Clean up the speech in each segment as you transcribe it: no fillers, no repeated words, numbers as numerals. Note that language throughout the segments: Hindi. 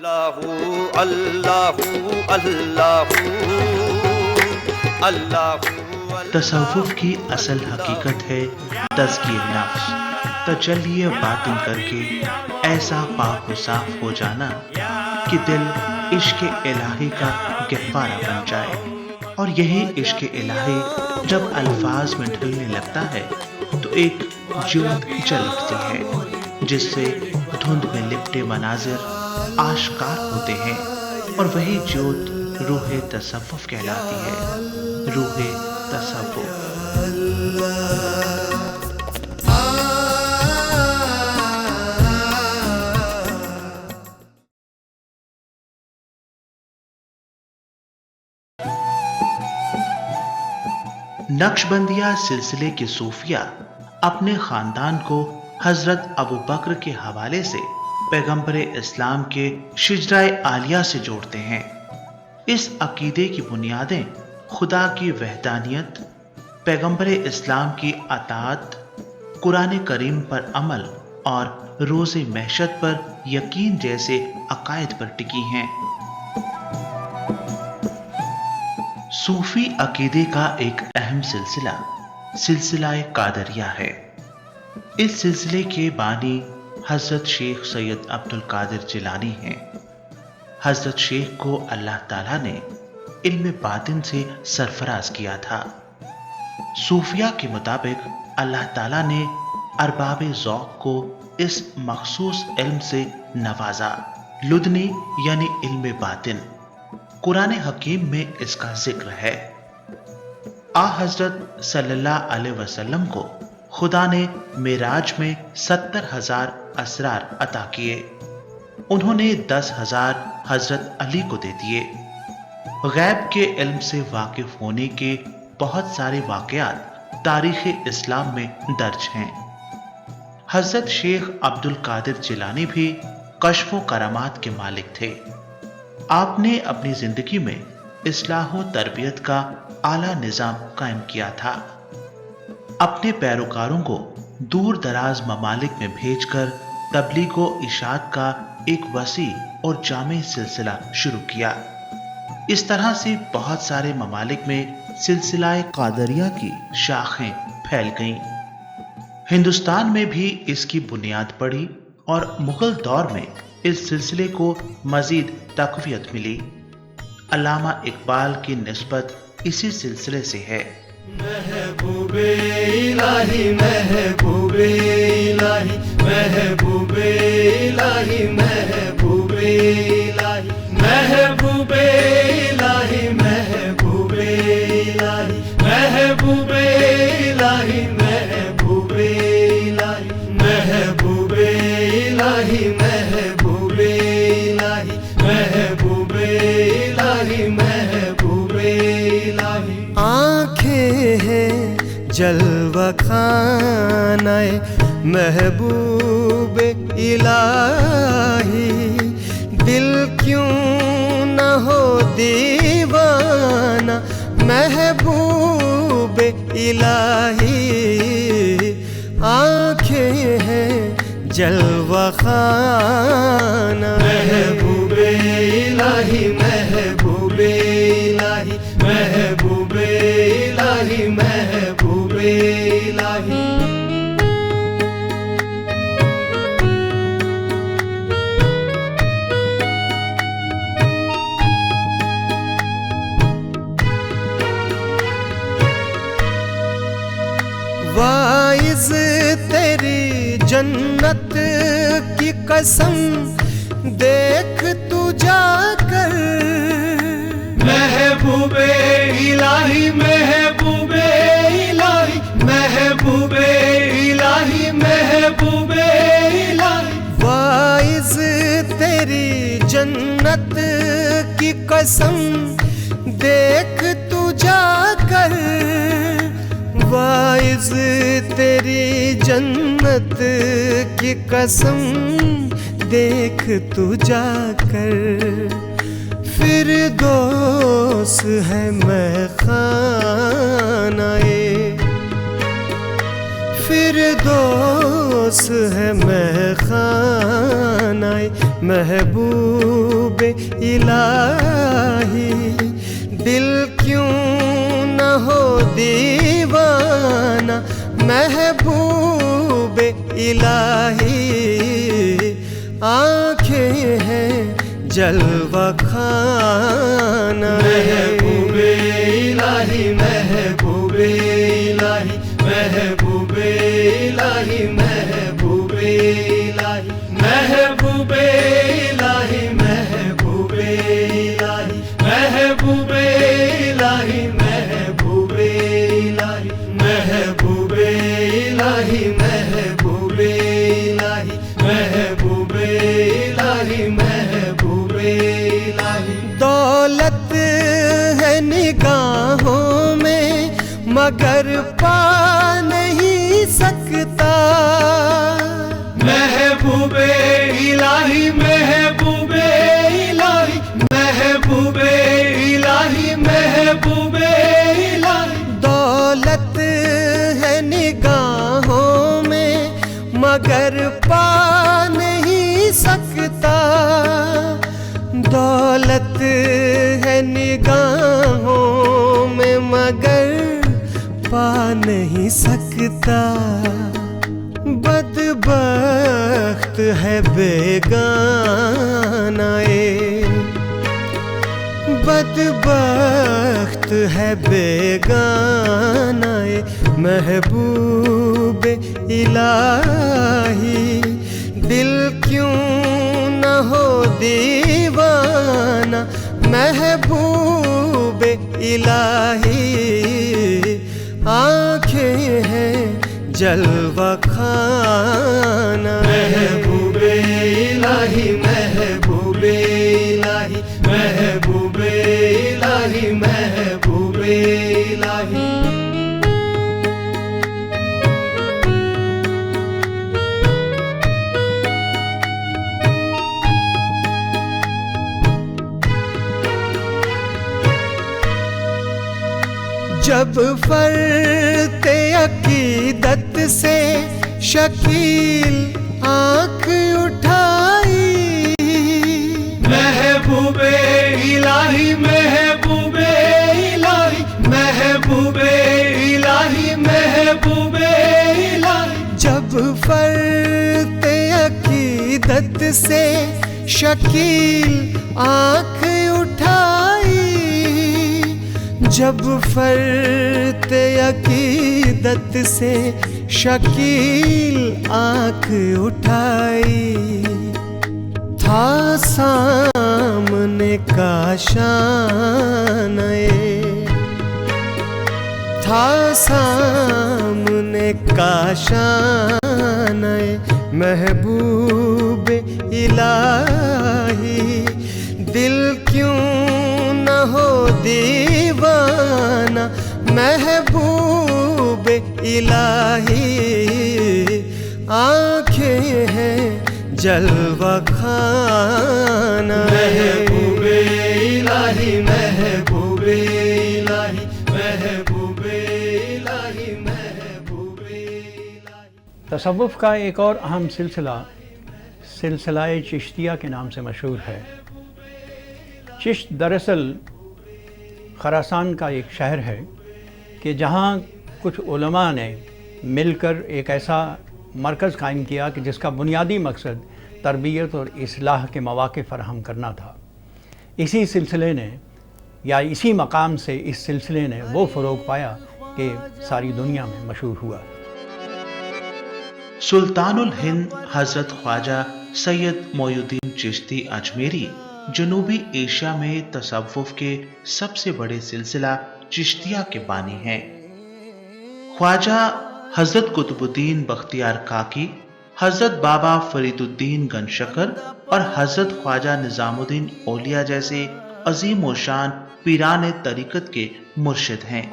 अल्लाहु अल्लाहु अल्लाहु अल्लाहु। तसव्वुफ की असल हकीकत है तज़किये नफ्स, तजल्ली बातिन करके ऐसा पाक व साफ हो जाना कि दिल इश्क़ इलाही का गहवारा बन जाए। और यही इश्क़ इलाही जब अल्फाज में ढलने लगता है तो एक ज्योत जल उठती है, जिससे धुंध में लिपटे मनाजिर आश्कार होते हैं। और वही ज्योत रूह तसव्वुफ कहलाती है। रूह तसव्वुफ। नक्शबंदिया सिलसिले के सूफिया अपने खानदान को हजरत अबू बकर के हवाले से पैगंबर इस्लाम के शिजराए आलिया से जोड़ते हैं। इस अकीदे की बुनियादें खुदा की वहदानियत, पैगंबर इस्लाम की अताअत, कुरान करीम पर अमल और रोज़े महशर पर यकीन जैसे अकायद पर टिकी हैं। सूफी अकीदे का एक अहम सिलसिला सिलसिला कादरिया है। इस सिलसिले के बानी हजरत शेख सैयद अब्दुल कादिर जिलानी हैं। हजरत शेख को अल्लाह ताला ने इल्म बातिन से सरफराज किया था। सूफिया के मुताबिक अल्लाह ताला ने अरबाब ज़ौक़ को इस मखसूस इल्म से नवाजा। लुदनी यानी इल्म बातिन, कुरान हकीम में इसका जिक्र है। आ हजरत सल्लल्लाहु अलैहि वसल्लम को खुदा ने मेराज में 70,000 असरार अता किए। उन्होंने 10,000 हजरत अली को दे दिए। गैब के इल्म से वाकिफ होने के बहुत सारे वाक़यात तारीख़ इस्लाम में दर्ज हैं। हजरत शेख अब्दुल कादिर जिलानी भी कश्फ व करामात के मालिक थे। आपने अपनी जिंदगी में इस्लाह व तरबियत का आला निज़ाम कायम किया था। अपने पैरोकारों को दूर दराज ममालिक में भेजकर तबलीग व इशाअत का एक वसी और जामे सिलसिला शुरू किया। इस तरह से बहुत सारे ममालिक में सिलसिला कादरिया की शाखें फैल गईं। हिंदुस्तान में भी इसकी बुनियाद पड़ी और मुगल दौर में इस सिलसिले को मजीद तक़वियत मिली। अल्लामा इकबाल की निस्बत इसी सिलसिले से है। महबूबे इलाही महबूबे इलाही महबूबे इलाही महबूबे इलाही महबूबे इलाही महबूबे इलाही महबूबे इलाही महबूबे इलाही महबूबे इलाही महबूबे इलाही महबूबे इलाही महबूबे इलाही। आँखें हैं जलवा खानाए महबूब इलाही, दिल क्यों न हो दीवाना महबूब इलाही। आँखें हैं जलवा खाना महबूब इलाही महबूब इलाही महबूब इलाही महबूब इलाही। वाइज़ तेरी जन्नत की कसम देख तू जाकर महबूबे इलाही महबूबे इलाही महबूबे इलाही महबूबे इलाही। वाइज़ तेरी जन्नत की कसम देख तू जाकर, वाइज़ तेरी जन्नत की कसम देख तू जाकर। फिरदौस है मैं खानाए, फिरदौस है मैं खानाए आए महबूब इलाही। दिल क्यों न हो दीवाना महबूब इलाही। आंखें हैं जलवा खाना महबूबे इलाही, महबूबे इलाही, महबूबे इलाही, महबूबे इलाही, महबूबे इलाही, महबूबे इलाही, महबूबे इलाही, महबूबे इलाही, महबूबे इलाही, महबूबे इलाही, महबूबे इलाही, महबूबे इलाही। दौलत है निगाहों में मगर पा नहीं सकता महबूबे इलाही, महबूबे इलाही, महबूबे इलाही, महबूबे इलाही। दौलत है निगाहों में मगर पा नहीं सकता। दौलत है निगाहों में मगर पा नहीं सकता। बदबख्त है बेगाना ये, बदबख्त है बेगाना ये महबूब इलाही। दिल क्यों न हो दीवाना महबूब इलाही। आंखें हैं जलवा खाना महबूबे इलाही, महबूबे इलाही, महबूबे इलाही, महबूबे इलाही। जब फरते अकीदत से शकील आँख उठाई महबूबे इलाही, महबूबे इलाही, महबूबे इलाही, महबूबे इलाही। जब फरते अकीदत से शकील आँख उठाई, जब फरते अकीदत से शकील आँख उठाई। था सामने काशान था सामने काशान महबूब इलाही। दिल क्यों न हो दीवाना महबूब इलाही। आंखें हैं जलवा खाना महबूबे इलाही, महबूबे इलाही, महबूबे इलाही, महबूबे इलाही। तसव्वुफ़ का एक और अहम सिलसिला सिलसिला-ए चिश्तिया के नाम से मशहूर है। चिश्त दरअसल खरासान का एक शहर है कि जहाँ कुछ उलमा ने मिलकर एक ऐसा मरकज़ कायम किया कि जिसका बुनियादी मकसद तरबियत और इस्लाह के मौक़े फ़राहम करना था। इसी सिलसिले ने या इसी मकाम से इस सिलसिले ने वो फ़रोग़ पाया कि सारी दुनिया में मशहूर हुआ। सुल्तानुल हिंद हज़रत ख्वाजा सैयद मोइनुद्दीन चिश्ती अजमेरी जनूबी एशिया में तसव्वुफ़ के सबसे बड़े सिलसिला चिश्तिया के बानी हैं। ख्वाजा हज़रत कुतुबुद्दीन बख्तियार काकी, हज़रत बाबा फरीदुद्दीन गंशकर और हज़रत ख्वाजा निज़ामुद्दीन औलिया जैसे अजीम व शान पीरान तरीक़त के मुर्शिद हैं।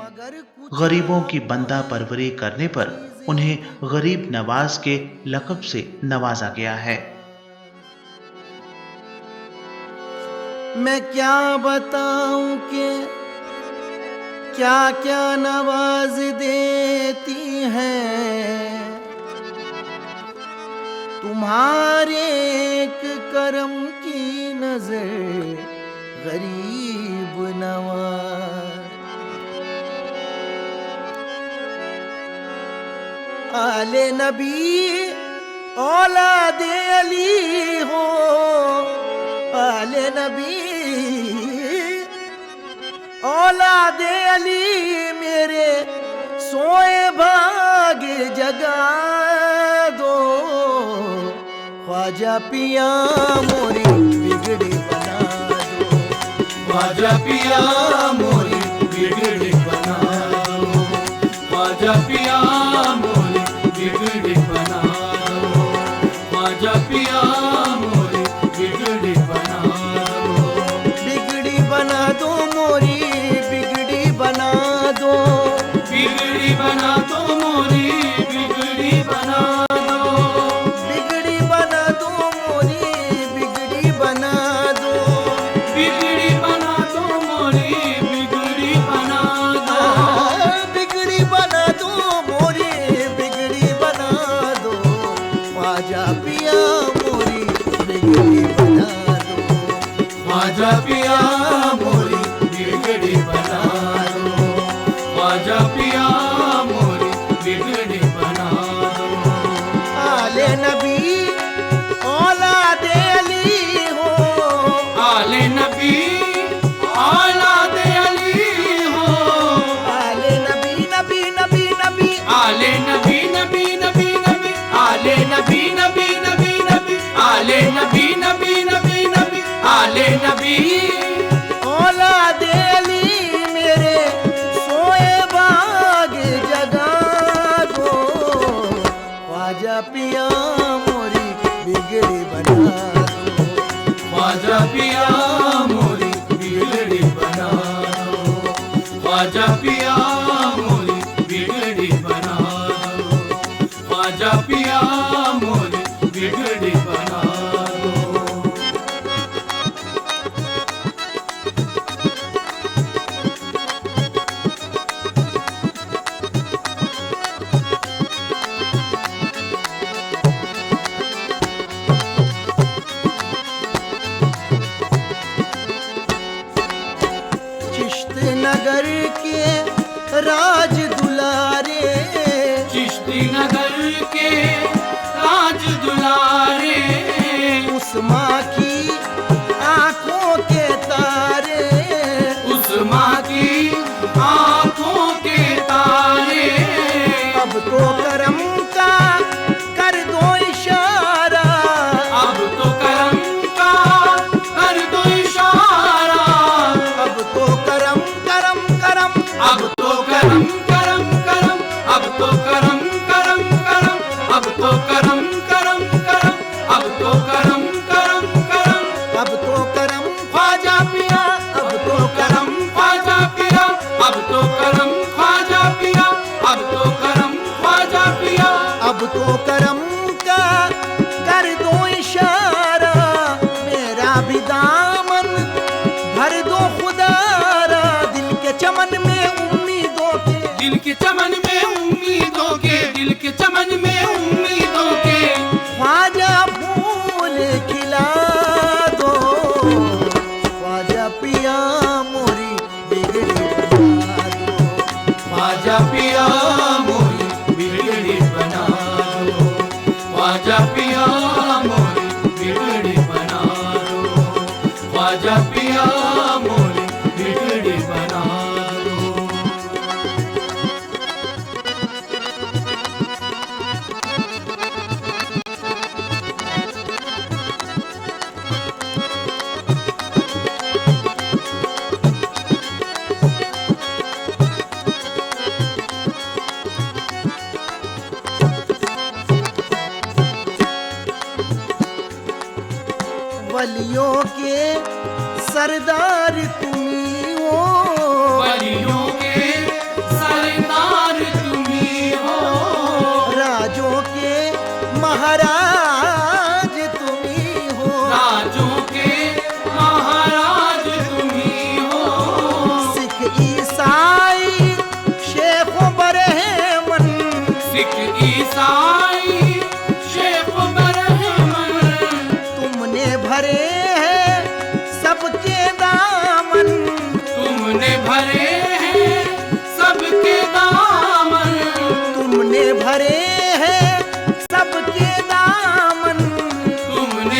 गरीबों की बंदा परवरी करने पर उन्हें गरीब नवाज के लक़ब से नवाजा गया है। मैं क्या बताऊं कि क्या क्या नवाज देती हैं तुम्हारे एक गरीब नवाज। आले नबी औलादे अली हो, आले नबी औलादे अली मेरे सोए भाग जगा दो। ख्वाजा पिया मोरी बिगड़ी बना दो, ख्वाजा पिया मोरी बिगड़ी बना दो, ख्वाजा पिया मोरी बिगड़ी बना दो, ख्वाजा पिया मोरी बिगड़ी बना दो, बिगड़ी बना दो मोरी बिगड़ी बना दो, बिगड़ी बना दो मोरी बिगड़ी बना दो, बिगड़ी बना दो मोरी बिगड़ी बना दो, बिगड़ी बना दो मोरी बिगड़ी बना दो, बिगड़ी बना दो मोरी बिगड़ी बना दो। ख्वाजा पिया मोरी बिगड़ी बना दो, ख्वाजा पिया मोरी बिगड़ी बना दो, ख्वाजा पिया मोरी बिगड़ी बना दो। आले नबी औलादे अली हो, आले नबी औलादे अली हो, आले नबी नबी नबी नबी, आले नबी नबी नबी नबी, आले नबी नबी नबी नबी, आले नबी नबी नबी नबी, आले नबी औलादे अली मेरे सोए बाग जगा दो। ख्वाजा पिया मोरी बिगड़ी बना दो, ख्वाजा पिया मोरी बिगड़ी बना दो, ख्वाजा पिया मोरी बिगड़ी बना दो, ख्वाजा पिया मोरी बिगड़ी बना दो। चिश्त नगर के राज दुलारे, चिश्ती नगर के राज दुलारे, उस माँ की आंखों के तारे, उस माँ की आंखों के तारे, अब तो करम का कर दो इशारा, अब तो करम का कर दो इशारा, अब तो करम करम करम, अब तो करम करम करम, अब तो करम करम करम, अब तो करम करम करम, अब तो करम करम करम, अब तो करम ख्वाजा पिया, अब तो करम ख्वाजा पिया, अब तो करम ख्वाजा पिया, अब तो करम ख्वाजा पिया, अब तो करम का कर दो इशारा, मेरा भी दामन भर दो खुदारा, दिल के चमन में उम्मीदों के, दिल के चमन में उम्मीदों के, दिल के चमन में उम्मीदों के, ख्वाजा फूल खिला दो। ख्वाजा पिया मोरी बिगड़ी बना दो, ख्वाजा पिया मोरी बिगड़ी बना दो, ख्वाजा पिया मोरी बिगड़ी बना दो, ख्वाजा पिया मोरी बिगड़ी बना दो। वलियों के सरदार तुम्ही हो, वलियों के सरदार तुम्ही हो, राजों के महाराज तुम्ही हो, राजों के महाराज तुम्ही हो, सिख ईसाई शेख बरहमन, सिख ईसाई शेख बरहमन, तुमने भरे हैं सबके दामन,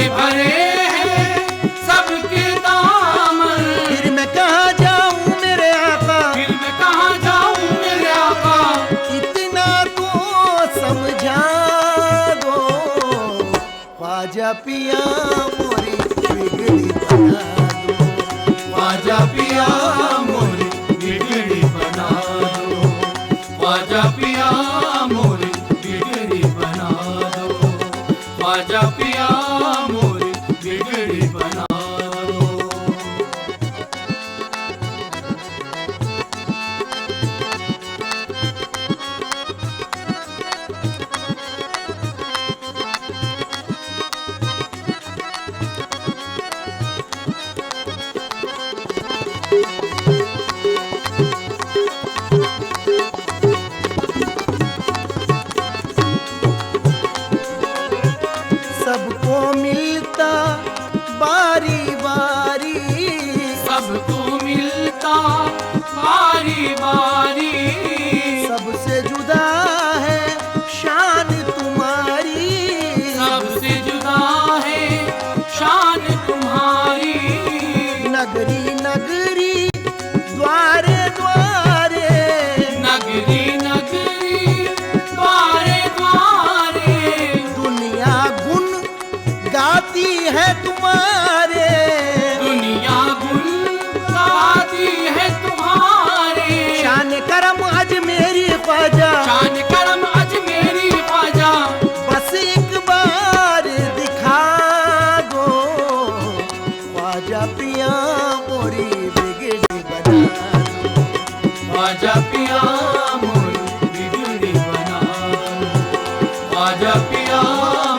में भरे हैं सबके दामन। फिर मैं कहाँ जाऊँ मेरे आका, फिर मैं कहाँ जाऊँ मेरे आका, इतना तो समझा दो। ख्वाजा पिया मोरी बिगड़ी बना दो, ख्वाजा पिया मोरी बिगड़ी बना दो, ख्वाजा पिया मोरी बिगड़ी बना दो, ख्वाजा पिया मोरी बिगड़ी बना दो। सबको मिलता बारी बारी, सबको मिलता बारी बारी, सबसे जुदा है शान तुम्हारी। सबसे जुदा है शान तुम्हारी। नगरी नगरी द्वारे द्वारे, नगरी नगरी द्वारे द्वारे, दुनिया गुन गाती है तुम्हारे। दुनिया गुल गाती है तुम्हारे। शान करम अज मेरी ख्वाजा, शान करम अज मेरी ख्वाजा, बस एक बार दिखा दो। ख्वाजा पिया मोरी बिगड़ी बना दो, ख्वाजा पिया मोरी बिगड़ी बना दो, ख्वाजा पिया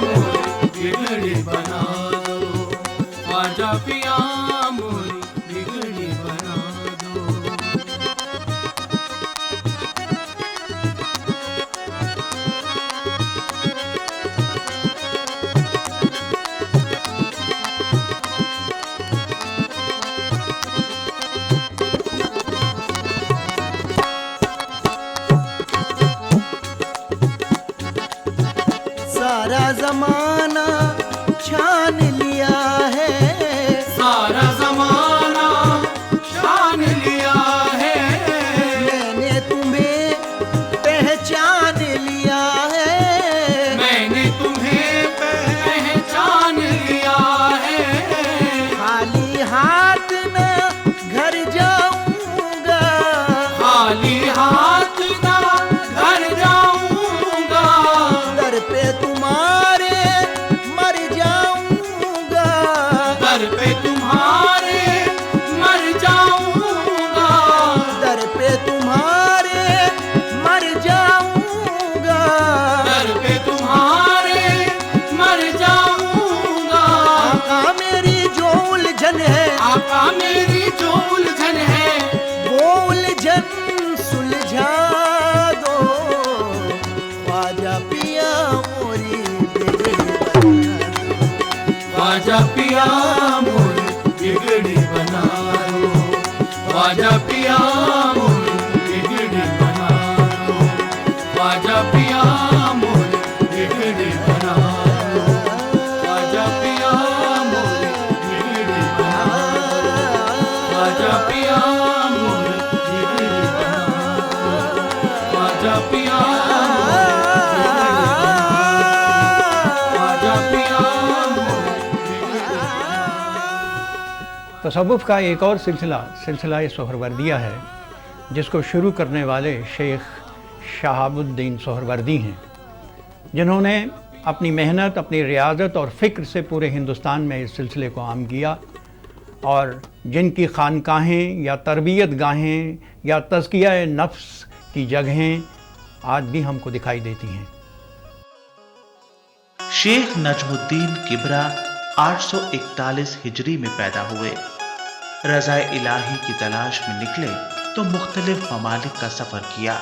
मोरी बिगड़ी बना दो, ख्वाजा पिया मोरी बिगड़ी बना दो। सारा जमाना छान लिया है, सारा जमाना शान लिया है। मैंने तुम्हें पहचान लिया है। मैंने तुम्हें पहचान लिया है। खाली हाथ न घर जाऊंगा, खाली हाथ ना घर जाऊंगा, दर पे तुम्हारे मर जाऊंगा। दर पे तुम्हारे मर जाऊंगा, दर पे तुम्हारे मर जाऊंगा। दर पे तुम्हारे मर जाऊंगा। आका मेरी जो उलझन है, आका मेरी जो उलझन है, वो उलझन सुलझा दो। ख्वाजा पिया मोरी बिगड़ी बना दो, ख्वाजा पिया मोरी बिगड़ी बना दो, ख्वाजा पिया मोरी बिगड़ी बना दो, ख्वाजा पिया मोरी बिगड़ी बना दो, ख्वाजा पिया मोरी बिगड़ी बना दो, ख्वाजा पिया मोरी बिगड़ी बना दो, ख्वाजा पिया ख्वाजा पिया तसव्वुफ़ का एक और सिलसिला सोहरवर्दिया है, जिसको शुरू करने वाले शेख शहाबुद्दीन सोहरवर्दी हैं, जिन्होंने अपनी मेहनत, अपनी रियाज़त और फ़िक्र से पूरे हिंदुस्तान में इस सिलसिले को आम किया, और जिनकी खानकाहें या तरबियत गाहें या तज़किया नफ्स की जगहें आज भी हमको दिखाई देती हैं। शेख नजमुद्दीन किबरा 841 हिजरी में पैदा हुए। रज़ाए इलाही की तलाश में निकले तो मुख्तलिफ ममालिक का सफ़र किया।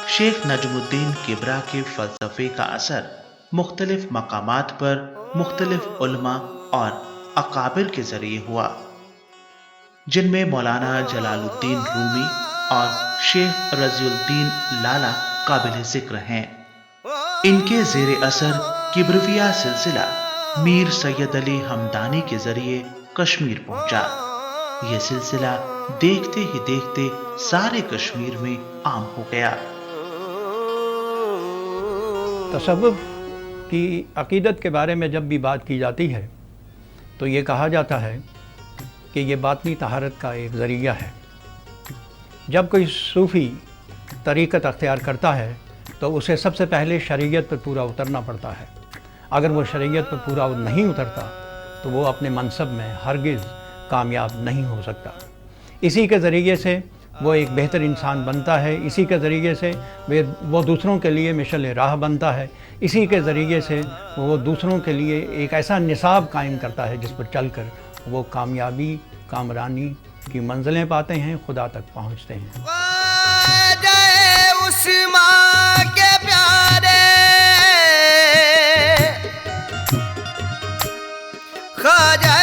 शेख नजमुद्दीन किबरा के फ़लसफ़े का असर मुख्तलिफ मकामात पर मुख्तलिफ उलमा और अकाबिर के ज़रिए हुआ, जिनमें मौलाना जलालुद्दीन रूमी और शेख रज़ियुद्दीन लाला काबिल ज़िक्र हैं। इनके ज़ेरे असर किब्रविया सिलसिला मीर सैयद अली हमदानी के जरिए कश्मीर पहुंचा। यह सिलसिला देखते ही देखते सारे कश्मीर में आम हो गया। तसव्वुफ की अकीदत के बारे में जब भी बात की जाती है तो ये कहा जाता है कि ये बातनी तहारत का एक ज़रिया है। जब कोई सूफ़ी तरीक़त अख्तियार करता है तो उसे सबसे पहले शरीयत पर पूरा उतरना पड़ता है। अगर वो शरीयत पर पूरा नहीं उतरता तो वो अपने मनसब में हरगिज़ कामयाब नहीं हो सकता। इसी के ज़रिए से वो एक बेहतर इंसान बनता है, इसी के ज़रिए से वो दूसरों के लिए मिशल राह बनता है, इसी के ज़रिए से वो दूसरों के लिए एक ऐसा निसाब कायम करता है जिस पर चलकर वो कामयाबी, कामरानी की मंजिलें पाते हैं, खुदा तक पहुँचते हैं। उस माँ के प्यारे ख्वाजा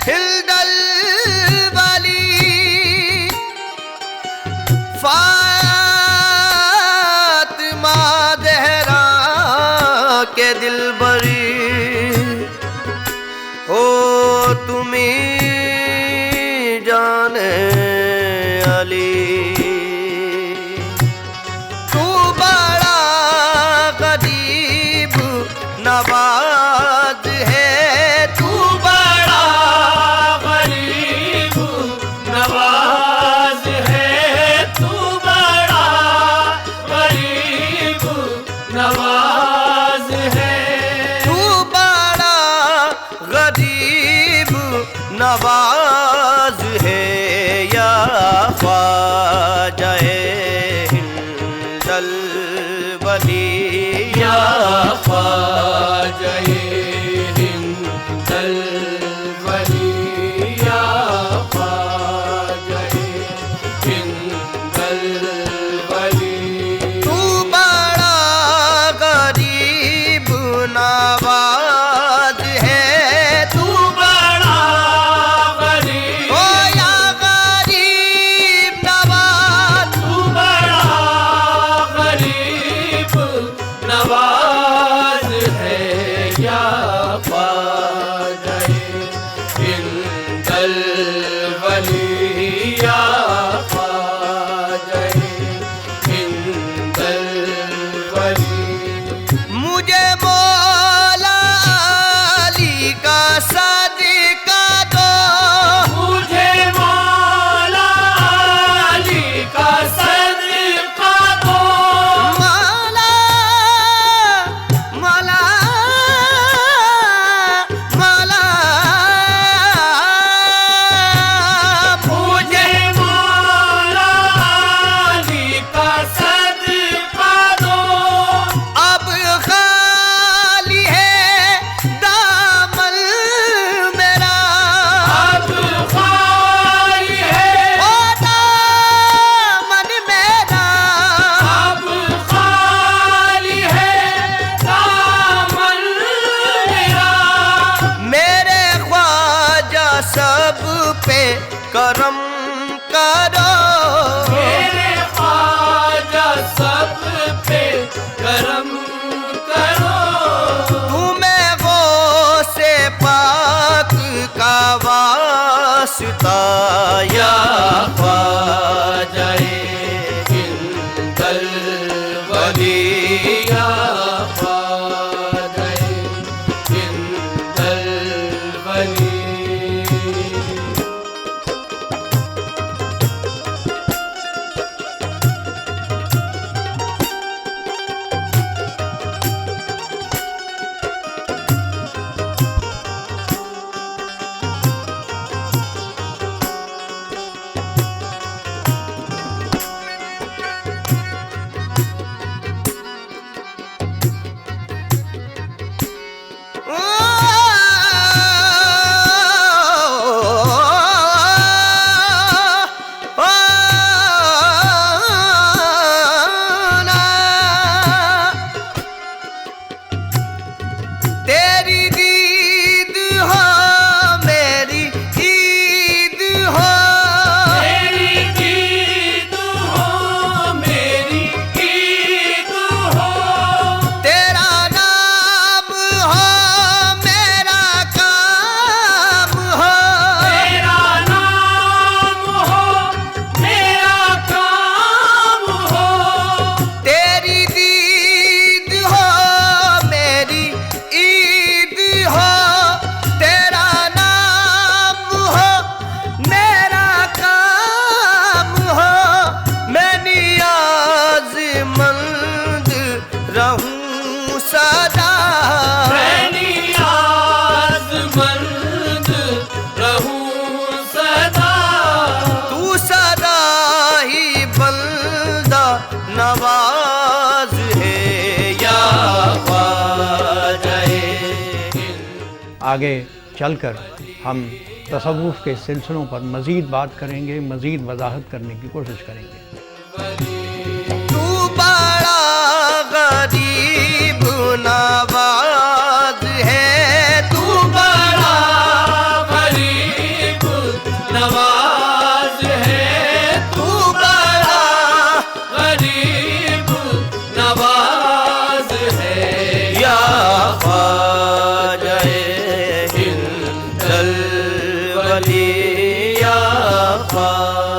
हिल्दल वाली फातिमा ज़हरा के दिलबरी हो तुम्ही जाने अली। तू बड़ा गरीब नवाज है, तू बड़ा गरीब नवाज है, तू बड़ा गरीब नवाज है, तू बड़ा गरीब नवाज है या ख्वाजा हिंदल वली या ख्वाजा हिंदल वली या ख्वाजा हिंदल वली। तू बड़ा गरीब नवाज है, तू बड़ा गरीब ओ या गरीब नवाज, तू बड़ा गरीब नवाज है या ख्वाजा हिंदल वली या ख्वाजा हिंदल वली। मुझे मौला अली का सदका दो, मुझे मौला अली का सदका दो, मौला मौला मौला मुझे मौला अली का सदका दो। अब खाली है दामन मेरा, अब खाली है, ओ दामन मेरा, अब खाली है दामन मेरा। मेरे ख्वाजा सब पे करम करो, मेरे ख्वाजा सब पे करम करो। तुम्हें वो से पाक का वास्ता या ख्वाजा हिंदल वली या ख्वाजा हिंदल वली। सदा मैं नियाज़मंद रहूं सदा, तू सदा ही बंदा नवाज है या ख्वाजा। आगे चलकर हम तसव्वुफ़ के सिलसिलों पर मज़ीद बात करेंगे, मज़ीद वजाहत करने की कोशिश करेंगे। तू बड़ा गरीब नवाज है, तू बड़ा गरीब नवाज है, तू बड़ा गरीब नवाज है या ख्वाजा हिंदल वली या ख्वाजा।